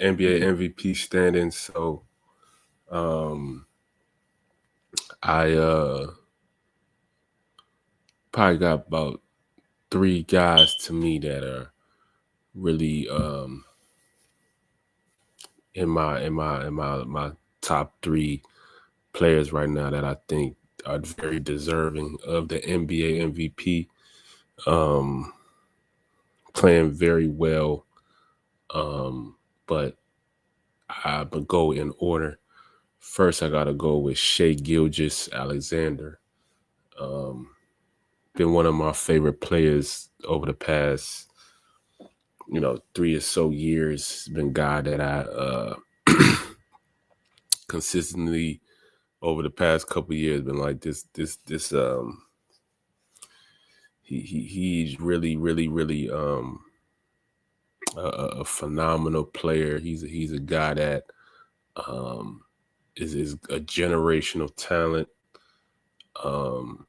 NBA MVP standings. So I probably got about three guys to me that are really in my top three players right now that I think are very deserving of the NBA MVP. Um, Playing very well, but I would go in order. First, I gotta go with Shea Gilgeous Alexander. Um, been one of my favorite players over the past, 3 or so years. Been a guy that I consistently over the past couple of years been like this. He's really a phenomenal player. He's a guy that um, is a generational talent. Um,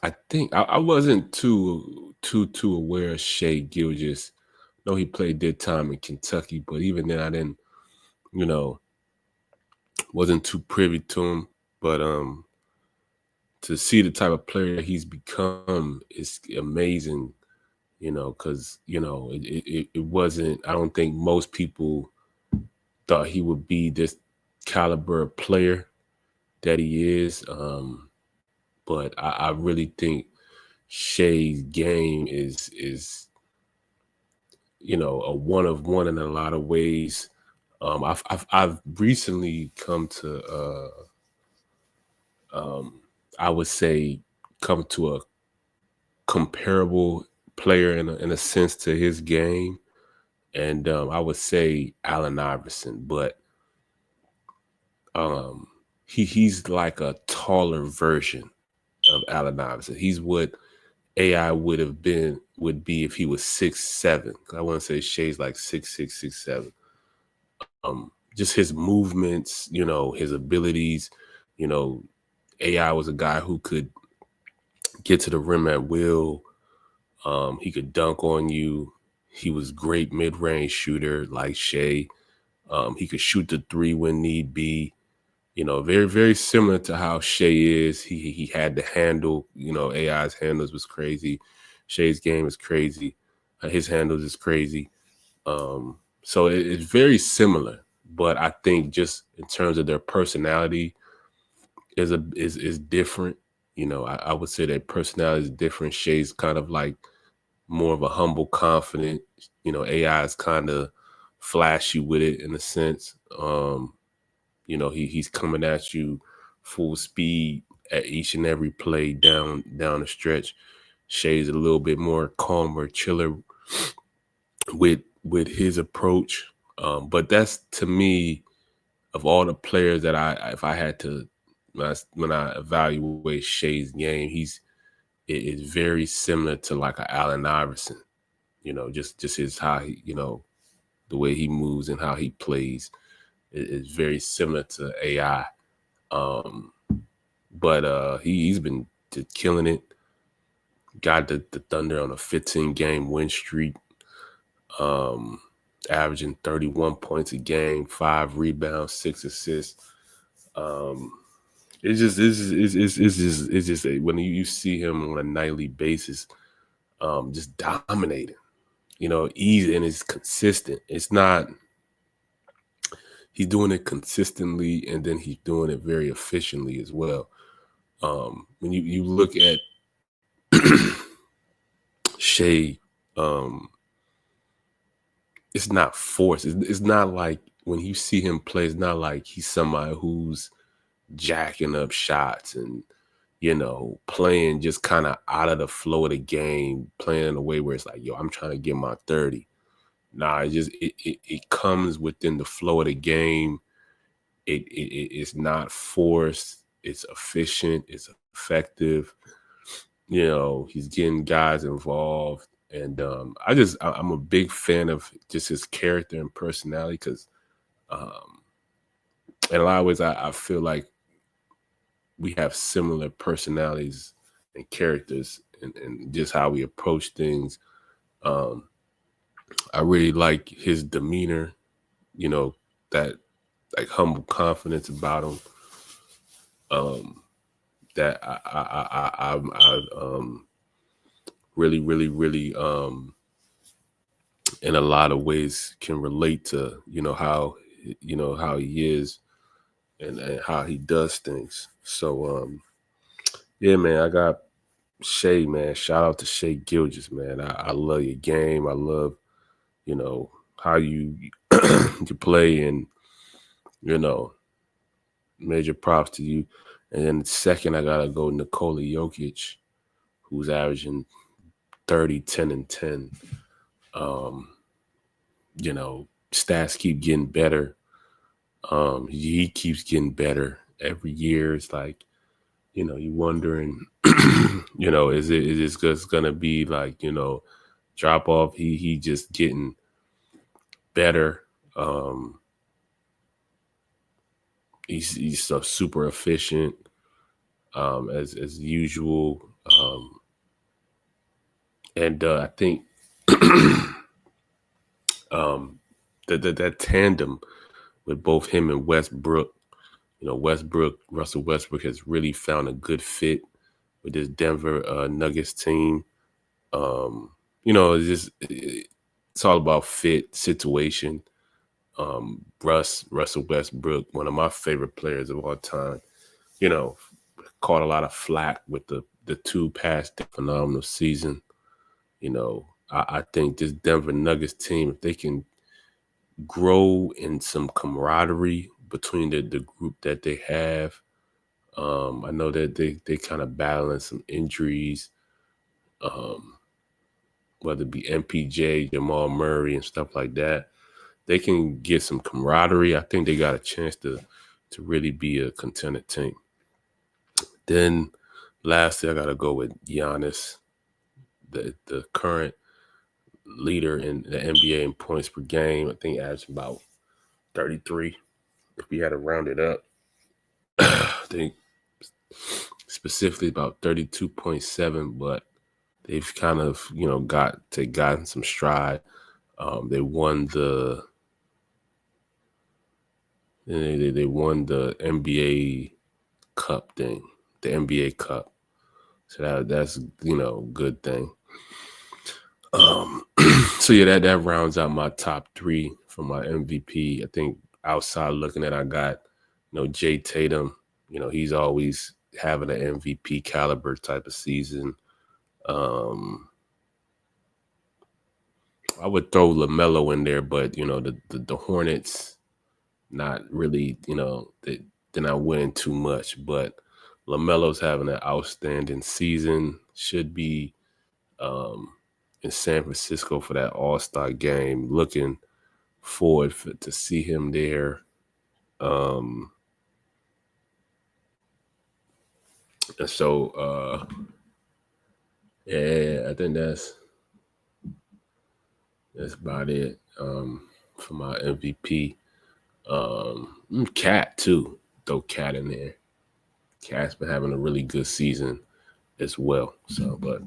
I think I wasn't too aware of Shea Gilgis. I know he did time in Kentucky, but even then I didn't, you know, wasn't too privy to him. But to see the type of player he's become is amazing, because it wasn't. I don't think most people thought he would be this caliber of player that he is. But I really think Shea's game is a one of one in a lot of ways. I've recently come to um, I would say come to a comparable player in a sense to his game, and I would say Allen Iverson, but um, he's like a taller version of Allen Iverson. He's what AI would be if he was 6'7". I want to say Shea's like 6'6", 6'7". Just his movements, his abilities. You know, AI was a guy who could get to the rim at will. He could dunk on you. He was great mid-range shooter like Shea. He could shoot the three when need be. Very very similar to how Shea is. He had the handle. AI's handles was crazy. Shea's game is crazy. His handles is crazy. So it's very similar, but I think just in terms of their personality is different. I would say their personality is different. Shea's kind of like more of a humble, confident. AI is kind of flashy with it in a sense. He's coming at you full speed at each and every play down the stretch. Shea's a little bit more calmer, chiller with his approach. But that's to me of all the players that if I had to when I evaluate Shea's game, it is very similar to like a Allen Iverson. Just his how he the way he moves and how he plays is very similar to AI. Um, but he's been just killing it. Got the Thunder on a 15-game win streak, um, averaging 31 points a game, 5 rebounds, 6 assists. Um, it's just when you see him on a nightly basis, just dominating. Easy and it's consistent. It's not he's doing it consistently and then he's doing it very efficiently as well. When you look at Shea, um, it's not forced. It's not like when you see him play, it's not like he's somebody who's jacking up shots and playing just kind of out of the flow of the game, playing in a way where it's like, yo, I'm trying to get my 30. Nah, it comes within the flow of the game. It's not forced. It's efficient. It's effective. He's getting guys involved, and I'm a big fan of just his character and personality because, in a lot of ways, I feel like we have similar personalities and characters and just how we approach things. I really like his demeanor, that like humble confidence about him. That I really, really, really, in a lot of ways can relate to, how he is and how he does things. So, yeah, man, I got Shai, man. Shout out to Shai Gilgeous, man. I love your game. I love, how you you play, and you know, major props to you. And then second, I gotta go Nikola Jokic, who's averaging 30, 10, and 10. Um, stats keep getting better. He keeps getting better every year. It's like, you wondering, is this just gonna be like, drop off? He just getting better. Um, he's so super efficient, as usual. And I think that tandem with both him and Westbrook, Russell Westbrook has really found a good fit with this Denver Nuggets team. It's all about fit, situation. Russell Westbrook, one of my favorite players of all time, you know, caught a lot of flack with the two past phenomenal season. I think this Denver Nuggets team, if they can grow in some camaraderie between the group that they have. I know that they kind of battling some injuries, whether it be MPJ, Jamal Murray, and stuff like that. They can get some camaraderie. I think they got a chance to really be a contender team. Then lastly, I got to go with Giannis, the current leader in the NBA in points per game. I think averaged about 33 if we had to round it up. I think specifically about 32.7, but they've kind of, gotten some stride. They won the NBA Cup thing, the NBA Cup. So that's good thing. So yeah, that rounds out my top three for my MVP. I think outside looking at, I got Jay Tatum. He's always having an MVP caliber type of season. I would throw LaMelo in there, but the Hornets not really, they're not winning too much. But LaMelo's having an outstanding season. Should be in San Francisco for that All-Star game. Looking forward to see him there. And so, yeah, I think that's about it for my MVP. Cat too. Throw Cat in there. Cat's been having a really good season as well. So, but